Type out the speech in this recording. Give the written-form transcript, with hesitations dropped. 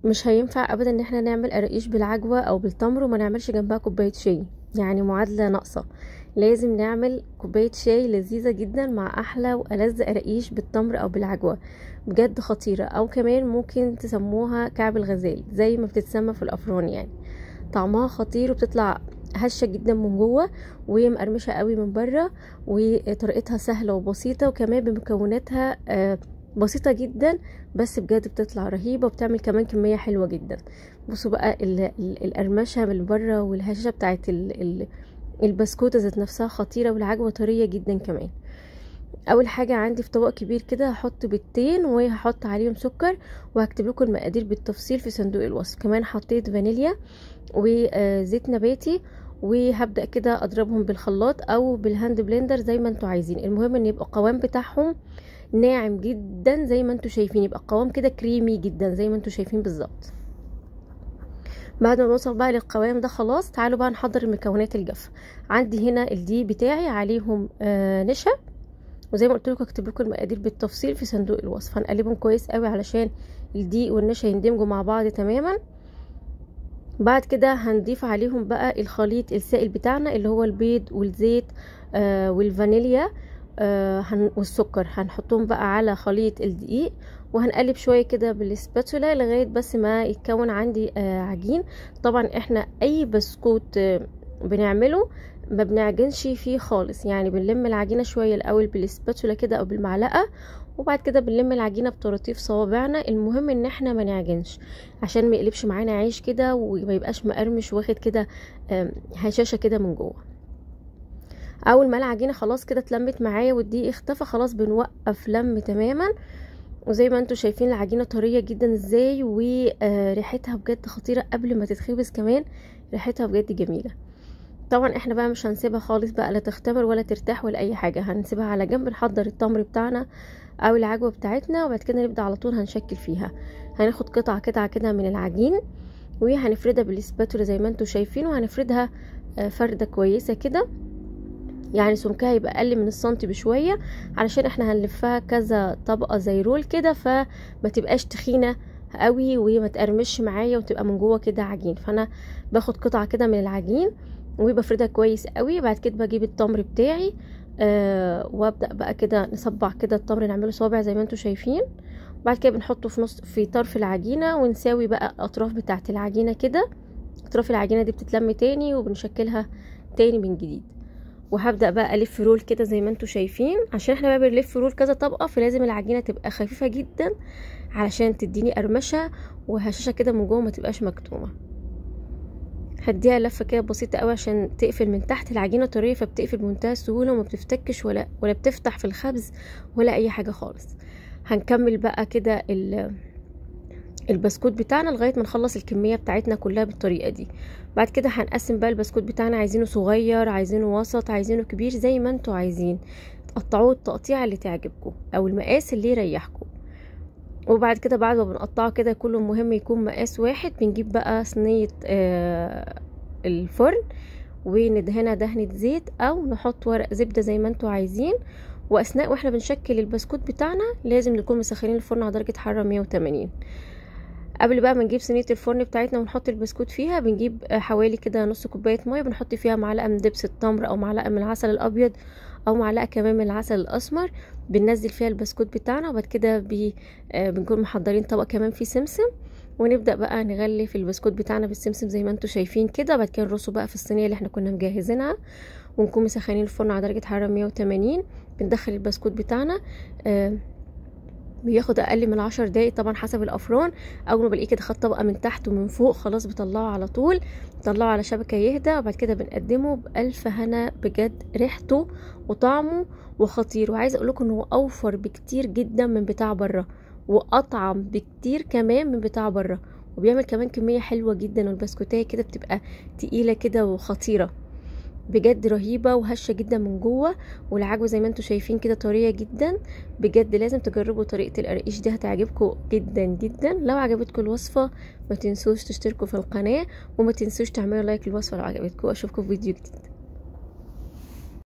مش هينفع ابدا ان احنا نعمل قراقيش بالعجوة او بالتمر وما نعملش جنبها كوباية شاي، يعني معادلة ناقصة. لازم نعمل كوباية شاي لذيذة جدا مع احلى والذ قراقيش بالتمر او بالعجوة، بجد خطيرة. او كمان ممكن تسموها كعب الغزال زي ما بتتسمى في الافران، يعني طعمها خطير وبتطلع هشة جدا من جوه ومقرمشة قوي من بره، وطريقتها سهلة وبسيطة، وكمان بمكوناتها بسيطة جدا، بس بجد بتطلع رهيبة وبتعمل كمان كمية حلوة جدا. بصوا بقى القرمشة من بره والهشاشة بتاعت البسكوتة ذات نفسها خطيرة، والعجوة طرية جدا كمان. اول حاجة عندي في طبق كبير كده هحط بيضتين وهحط عليهم سكر، وهكتب لكم المقادير بالتفصيل في صندوق الوصف. كمان حطيت فانيليا وزيت نباتي، وهبدأ كده اضربهم بالخلاط او بالهاند بلندر زي ما انتوا عايزين. المهم ان يبقى القوام بتاعهم ناعم جدا زي ما انتوا شايفين، يبقى القوام كده كريمي جدا زي ما انتوا شايفين بالظبط. بعد ما نوصل بقى للقوام ده خلاص، تعالوا بقى نحضر المكونات الجافه. عندي هنا الدقيق بتاعي عليهم نشا، وزي ما قلت لكم هكتب لكم المقادير بالتفصيل في صندوق الوصف. هنقلبهم كويس قوي علشان الدقيق والنشا يندمجوا مع بعض تماما. بعد كده هنضيف عليهم بقى الخليط السائل بتاعنا اللي هو البيض والزيت والفانيليا والسكر. هنحطهم بقى على خليط الدقيق، وهنقلب شويه كده بالسباتولا لغايه بس ما يتكون عندي عجين. طبعا احنا اي بسكوت بنعمله ما بنعجنش فيه خالص، يعني بنلم العجينه شويه الاول بالسباتولا كده او بالمعلقه، وبعد كده بنلم العجينه بطراطيف صوابعنا. المهم ان احنا ما نعجنش عشان ما يقلبش معانا عيش كده وما يبقاش مقرمش واخد كده هشاشه كده من جوه. اول ما العجينه خلاص كده اتلمت معايا والدقيق اختفى، خلاص بنوقف لم تماما. وزي ما انتوا شايفين العجينه طريه جدا ازاي، وريحتها بجد خطيره قبل ما تتخبز كمان، ريحتها بجد جميله. طبعا احنا بقى مش هنسيبها خالص بقى لا تختمر ولا ترتاح ولا اي حاجه، هنسيبها على جنب نحضر التمر بتاعنا او العجوه بتاعتنا، وبعد كده نبدا على طول هنشكل فيها. هناخد قطعه كده من العجين وهنفردها بالسباتولا زي ما انتوا شايفين، وهنفردها فرده كويسه كده، يعني سمكها يبقى اقل من السنتي بشويه، علشان احنا هنلفها كذا طبقه زي رول كده، فما تبقاش تخينه قوي وما تقرمش معايا وتبقى من جوه كده عجين. فانا باخد قطعه كده من العجين وبفردها كويس قوي. بعد كده بجيب التمر بتاعي وابدا بقى كده نصبع كده التمر، نعمله صوابع زي ما انتوا شايفين. بعد كده بنحطه في طرف العجينه، ونساوي بقى الاطراف بتاعه العجينه كده. اطراف العجينه دي بتتلم تاني وبنشكلها تاني من جديد. وهبدا بقى الف رول كده زي ما انتوا شايفين. عشان احنا بقى بنلف رول كذا طبقه، فلازم العجينه تبقى خفيفه جدا علشان تديني قرمشه وهشاشه كده من جوه ما تبقاش مكتومه. هديها لفه كده بسيطه قوي عشان تقفل من تحت. العجينه طريه فبتقفل بمنتهى السهوله وما بتفتكش ولا بتفتح في الخبز ولا اي حاجه خالص. هنكمل بقى كده البسكوت بتاعنا لغايه ما نخلص الكميه بتاعتنا كلها بالطريقه دي. بعد كده هنقسم بقى البسكوت بتاعنا، عايزينه صغير، عايزينه وسط، عايزينه كبير، زي ما انتوا عايزين. تقطعوه التقطيع اللي تعجبكم او المقاس اللي يريحكم. وبعد كده بعد ما بنقطعه كده كله مهم يكون مقاس واحد، بنجيب بقى صينيه الفرن وندهنها دهنه زيت او نحط ورق زبده زي ما انتوا عايزين. واثناء واحنا بنشكل البسكوت بتاعنا لازم نكون مسخنين الفرن على درجه حراره 180. قبل بقى ما نجيب صينيه الفرن بتاعتنا ونحط البسكوت فيها، بنجيب حوالي كده نص كوبايه ميه، بنحط فيها معلقه من دبس التمر او معلقه من العسل الابيض او معلقه كمان من العسل الاسمر. بننزل فيها البسكوت بتاعنا، وبعد كده بنكون محضرين طبق كمان فيه سمسم، ونبدا بقى نغلف البسكوت بتاعنا بالسمسم زي ما انتوا شايفين كده. بعد كده نرصه بقى في الصينيه اللي احنا كنا مجهزينها، ونكون مسخنين الفرن على درجه حراره 180. بندخل البسكوت بتاعنا بياخد اقل من 10 دقايق طبعا حسب الافران. اول ما بلاقيه كده خد طبقه من تحت ومن فوق خلاص بطلعه على طول، بطلعه على شبكه يهدى، وبعد كده بنقدمه بالف هنا. بجد ريحته وطعمه وخطير، وعايزه اقول لكم ان هو اوفر بكتير جدا من بتاع بره، واطعم بكتير كمان من بتاع بره، وبيعمل كمان كميه حلوه جدا، والبسكوتيه كده بتبقى تقيله كده وخطيره، بجد رهيبه وهشه جدا من جوه. والعجوه زي ما انتم شايفين كده طريه جدا. بجد لازم تجربوا طريقه القراقيش دي، هتعجبكم جدا جدا. لو عجبتكم الوصفه ما تنسوش تشتركوا في القناه، وما تنسوش تعملوا لايك للوصفه لو عجبتكم. اشوفكم في فيديو جديد.